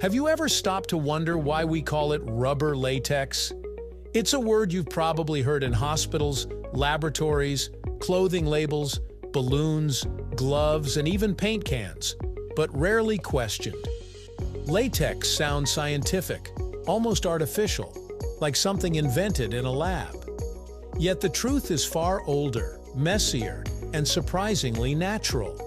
Have you ever stopped to wonder why we call it rubber latex? It's a word you've probably heard in hospitals, laboratories, clothing labels, balloons, gloves, and even paint cans, but rarely questioned. Latex sounds scientific, almost artificial, like something invented in a lab. Yet the truth is far older, messier, and surprisingly natural.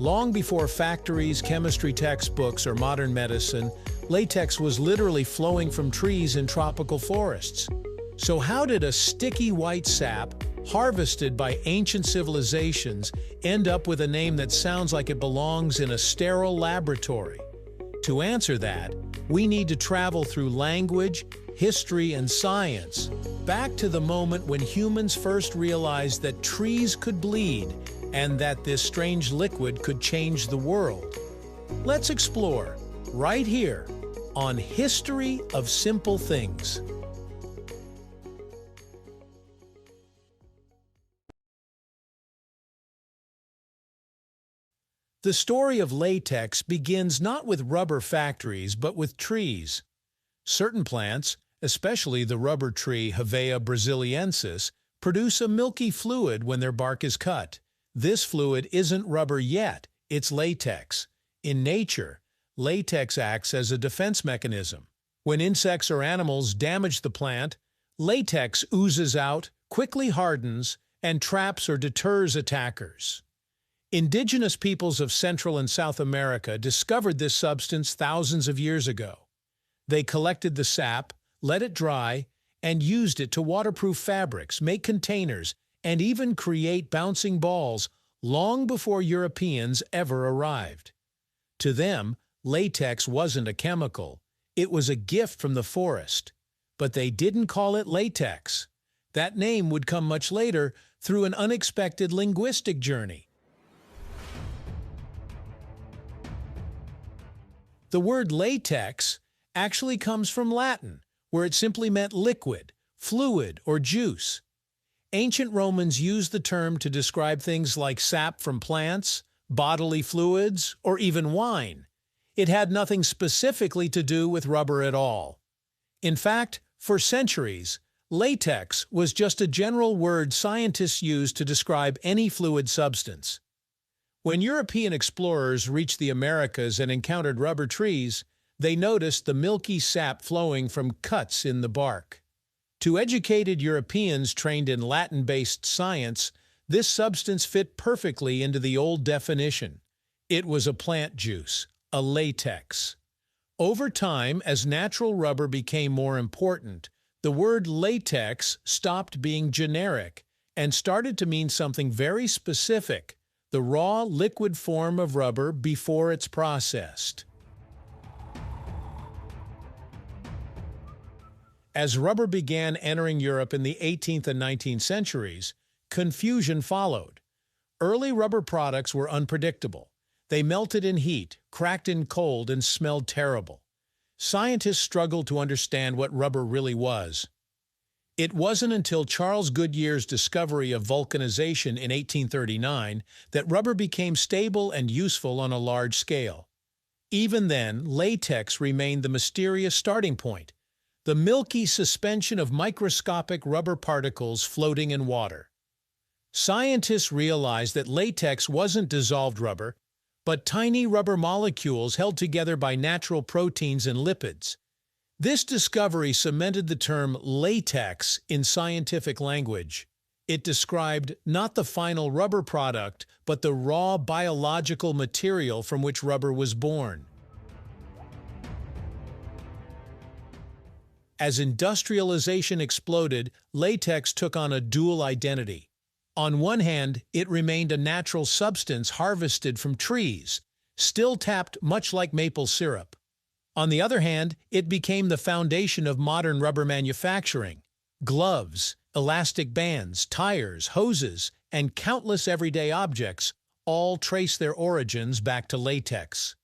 Long before factories, chemistry textbooks, or modern medicine, latex was literally flowing from trees in tropical forests. So how did a sticky white sap, harvested by ancient civilizations, end up with a name that sounds like it belongs in a sterile laboratory? To answer that, we need to travel through language, history, and science, back to the moment when humans first realized that trees could bleed and that this strange liquid could change the world. Let's explore, right here, on History of Simple Things. The story of latex begins not with rubber factories, but with trees. Certain plants, especially the rubber tree Hevea brasiliensis, produce a milky fluid when their bark is cut. This fluid isn't rubber yet, it's latex. In nature, latex acts as a defense mechanism. When insects or animals damage the plant, latex oozes out, quickly hardens, and traps or deters attackers. Indigenous peoples of Central and South America discovered this substance thousands of years ago. They collected the sap, let it dry, and used it to waterproof fabrics, make containers, and even create bouncing balls long before Europeans ever arrived. To them, latex wasn't a chemical, it was a gift from the forest. But they didn't call it latex. That name would come much later through an unexpected linguistic journey. The word latex actually comes from Latin, where it simply meant liquid, fluid, or juice. Ancient Romans used the term to describe things like sap from plants, bodily fluids, or even wine. It had nothing specifically to do with rubber at all. In fact, for centuries, latex was just a general word scientists used to describe any fluid substance. When European explorers reached the Americas and encountered rubber trees, they noticed the milky sap flowing from cuts in the bark. To educated Europeans trained in Latin-based science, this substance fit perfectly into the old definition. It was a plant juice, a latex. Over time, as natural rubber became more important, the word latex stopped being generic and started to mean something very specific, the raw, liquid form of rubber before it's processed. As rubber began entering Europe in the 18th and 19th centuries, confusion followed. Early rubber products were unpredictable. They melted in heat, cracked in cold, and smelled terrible. Scientists struggled to understand what rubber really was. It wasn't until Charles Goodyear's discovery of vulcanization in 1839 that rubber became stable and useful on a large scale. Even then, latex remained the mysterious starting point, the milky suspension of microscopic rubber particles floating in water. Scientists realized that latex wasn't dissolved rubber, but tiny rubber molecules held together by natural proteins and lipids. This discovery cemented the term latex in scientific language. It described not the final rubber product, but the raw biological material from which rubber was born. As industrialization exploded, latex took on a dual identity. On one hand, it remained a natural substance harvested from trees, still tapped much like maple syrup. On the other hand, it became the foundation of modern rubber manufacturing. Gloves, elastic bands, tires, hoses, and countless everyday objects all trace their origins back to latex.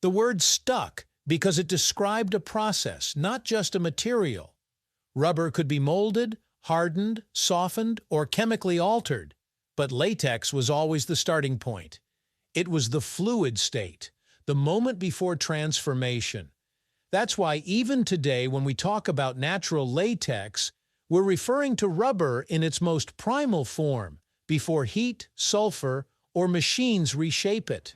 The word stuck because it described a process, not just a material. Rubber could be molded, hardened, softened, or chemically altered, but latex was always the starting point. It was the fluid state, the moment before transformation. That's why even today, when we talk about natural latex, we're referring to rubber in its most primal form, before heat, sulfur, or machines reshape it.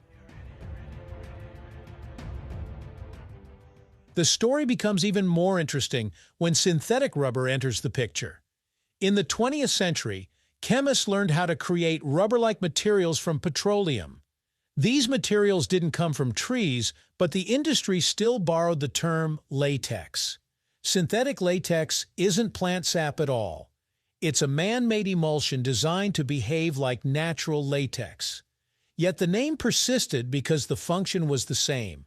The story becomes even more interesting when synthetic rubber enters the picture. In the 20th century, chemists learned how to create rubber-like materials from petroleum. These materials didn't come from trees, but the industry still borrowed the term latex. Synthetic latex isn't plant sap at all. It's a man-made emulsion designed to behave like natural latex. Yet the name persisted because the function was the same: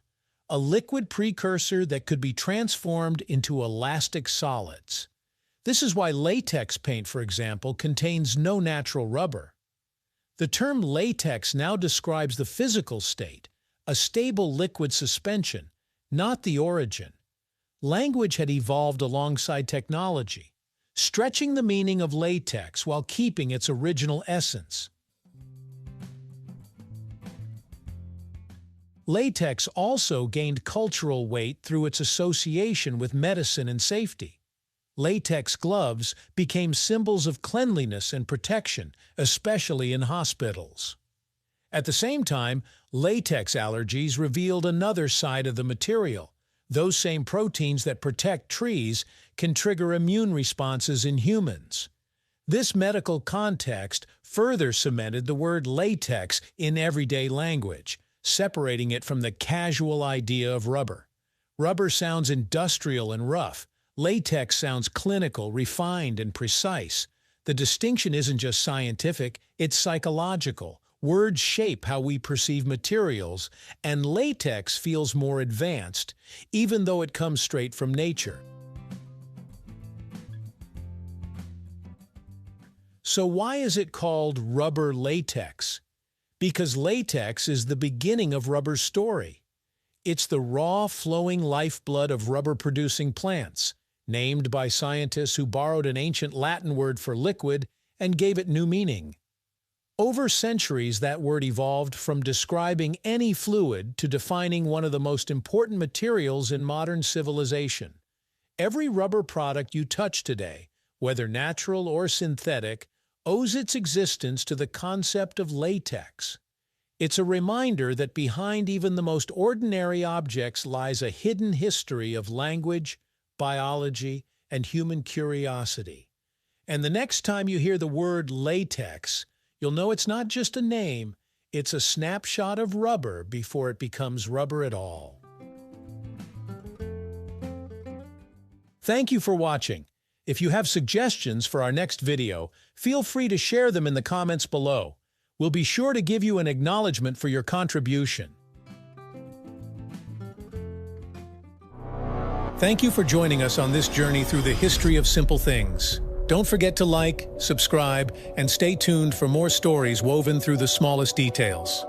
a liquid precursor that could be transformed into elastic solids. This is why latex paint, for example, contains no natural rubber. The term latex now describes the physical state, a stable liquid suspension, not the origin. Language had evolved alongside technology, stretching the meaning of latex while keeping its original essence. Latex also gained cultural weight through its association with medicine and safety. Latex gloves became symbols of cleanliness and protection, especially in hospitals. At the same time, latex allergies revealed another side of the material. Those same proteins that protect trees can trigger immune responses in humans. This medical context further cemented the word latex in everyday language, separating it from the casual idea of rubber. Rubber sounds industrial and rough. Latex sounds clinical, refined, and precise. The distinction isn't just scientific, it's psychological. Words shape how we perceive materials, and latex feels more advanced, even though it comes straight from nature. So why is it called rubber latex? Because latex is the beginning of rubber's story. It's the raw, flowing lifeblood of rubber-producing plants, named by scientists who borrowed an ancient Latin word for liquid and gave it new meaning. Over centuries, that word evolved from describing any fluid to defining one of the most important materials in modern civilization. Every rubber product you touch today, whether natural or synthetic, owes its existence to the concept of latex. It's a reminder that behind even the most ordinary objects lies a hidden history of language, biology, and human curiosity. And the next time you hear the word latex, you'll know it's not just a name, it's a snapshot of rubber before it becomes rubber at all. Thank you for watching. If you have suggestions for our next video, feel free to share them in the comments below. We'll be sure to give you an acknowledgement for your contribution. Thank you for joining us on this journey through the history of simple things. Don't forget to like, subscribe, and stay tuned for more stories woven through the smallest details.